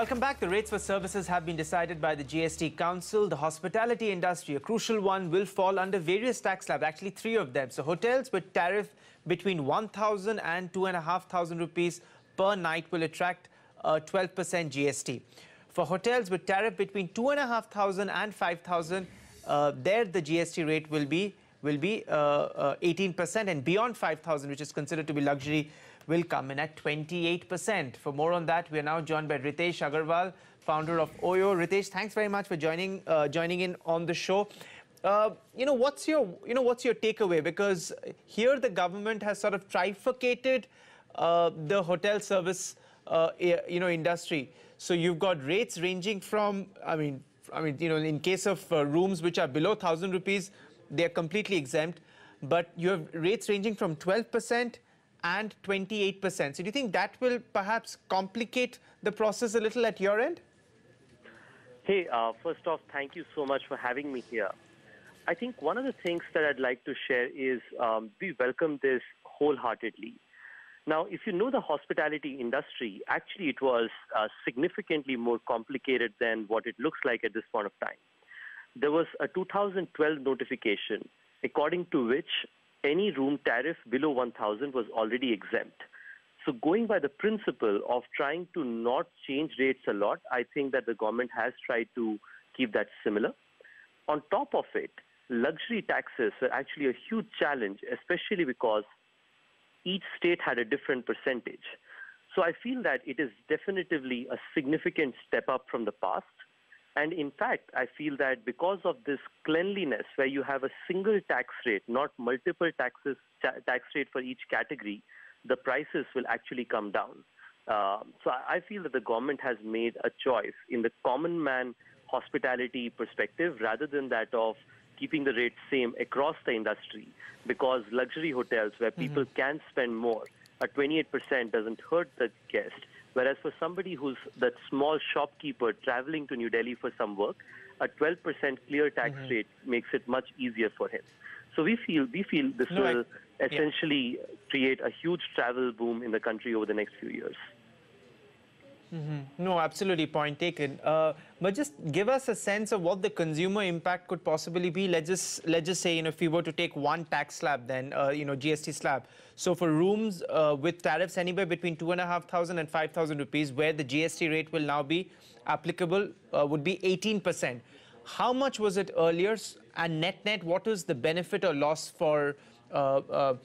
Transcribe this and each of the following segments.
Welcome back. The rates for services have been decided by the GST Council. The hospitality industry, a crucial one, will fall under various tax slabs, actually three of them. So hotels with tariff between 1,000 and 2,500 rupees per night will attract 12% GST. For hotels with tariff between 2,500 and 5,000, there the GST rate will be 18%, and beyond 5,000, which is considered to be luxury, will come in at 28%. For more on that, we are now joined by Ritesh Agarwal, founder of Oyo. Ritesh, thanks very much for joining in on the show. What's your takeaway? Because here the government has sort of trifurcated the hotel service industry. So you've got rates ranging from, in case of rooms which are below 1,000 rupees, they're completely exempt. But you have rates ranging from 12% and 28%. So do you think that will perhaps complicate the process a little at your end? Hey, first off, thank you so much for having me here. I think one of the things that I'd like to share is we welcome this wholeheartedly. Now, if you know the hospitality industry, actually it was significantly more complicated than what it looks like at this point of time. There was a 2012 notification according to which any room tariff below 1,000 was already exempt. So going by the principle of trying to not change rates a lot, I think that the government has tried to keep that similar. On top of it, luxury taxes are actually a huge challenge, especially because each state had a different percentage. So I feel that it is definitively a significant step up from the past. And in fact, I feel that because of this cleanliness, where you have a single tax rate, not multiple tax rate for each category, the prices will actually come down. So I feel that the government has made a choice in the common man hospitality perspective rather than that of keeping the rate same across the industry, because luxury hotels where people can spend more, a 28% doesn't hurt the guest. Whereas for somebody who's that small shopkeeper traveling to New Delhi for some work, a 12% clear tax rate makes it much easier for him. So we feel this will essentially create a huge travel boom in the country over the next few years. No, absolutely, point taken. But just give us a sense of what the consumer impact could possibly be. Let's just say, if we were to take one tax slab, then GST slab. So for rooms with tariffs anywhere between 2,500 and 5,000 rupees, where the GST rate will now be applicable, would be 18%. How much was it earlier? And net, what is the benefit or loss for a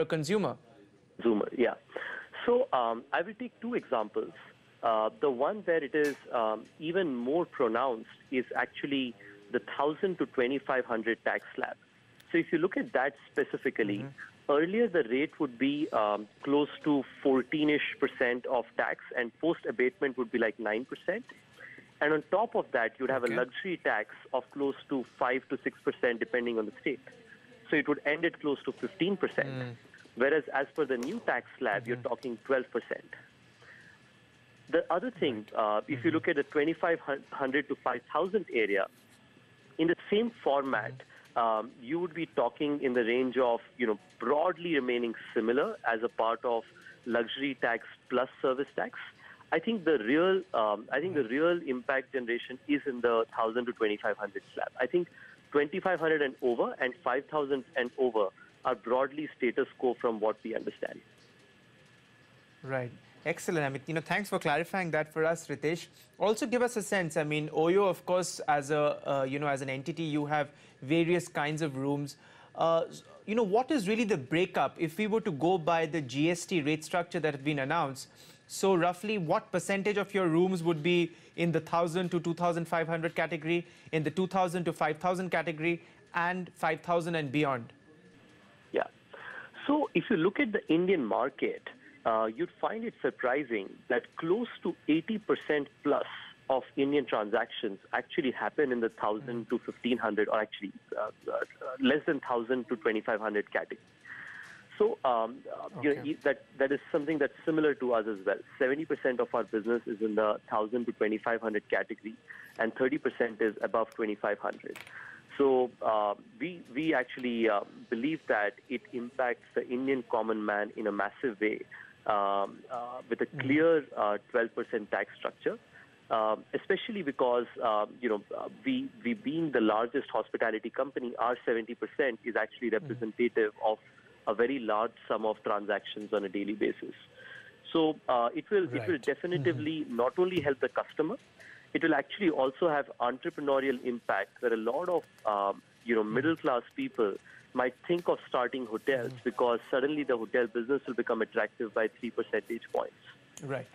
consumer? Consumer, yeah. So I will take two examples. The one where it is even more pronounced is actually the 1,000 to 2,500 tax slab. So if you look at that specifically, earlier the rate would be close to 14-ish% of tax, and post-abatement would be like 9%. And on top of that, you'd have a luxury tax of close to 5 to 6% depending on the state. So it would end at close to 15%. Whereas as per the new tax slab, you're talking 12%. The other thing, if you look at the 2,500 to 5,000 area, in the same format, you would be talking in the range of, broadly remaining similar as a part of luxury tax plus service tax. I think the real impact generation is in the 1,000 to 2,500 slab. I think 2,500 and over and 5,000 and over are broadly status quo from what we understand. Right. Excellent. Thanks for clarifying that for us, Ritesh. Also, give us a sense. Oyo, of course, as an entity, you have various kinds of rooms. What is really the breakup if we were to go by the GST rate structure that has been announced? So roughly what percentage of your rooms would be in the 1,000 to 2,500 category, in the 2,000 to 5,000 category, and 5,000 and beyond? Yeah. So if you look at the Indian market, you'd find it surprising that close to 80% plus of Indian transactions actually happen in the 1,000 to 1,500, or actually less than 1,000 to 2,500 category. So that is something that's similar to us as well. 70% of our business is in the 1,000 to 2,500 category, and 30% is above 2,500. So we actually believe that it impacts the Indian common man in a massive way. with a clear 12% tax structure. Especially because, we being the largest hospitality company, our 70% is actually representative of a very large sum of transactions on a daily basis. So it will definitively not only help the customer, it will actually also have entrepreneurial impact where a lot of, middle class people might think of starting hotels because suddenly the hotel business will become attractive by 3 percentage points. Right.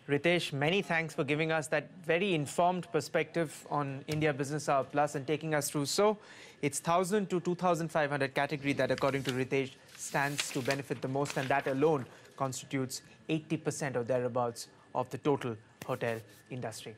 Ritesh, many thanks for giving us that very informed perspective on India Business Hour Plus and taking us through. So it's 1,000 to 2,500 category that, according to Ritesh, stands to benefit the most, and that alone constitutes 80% or thereabouts of the total hotel industry.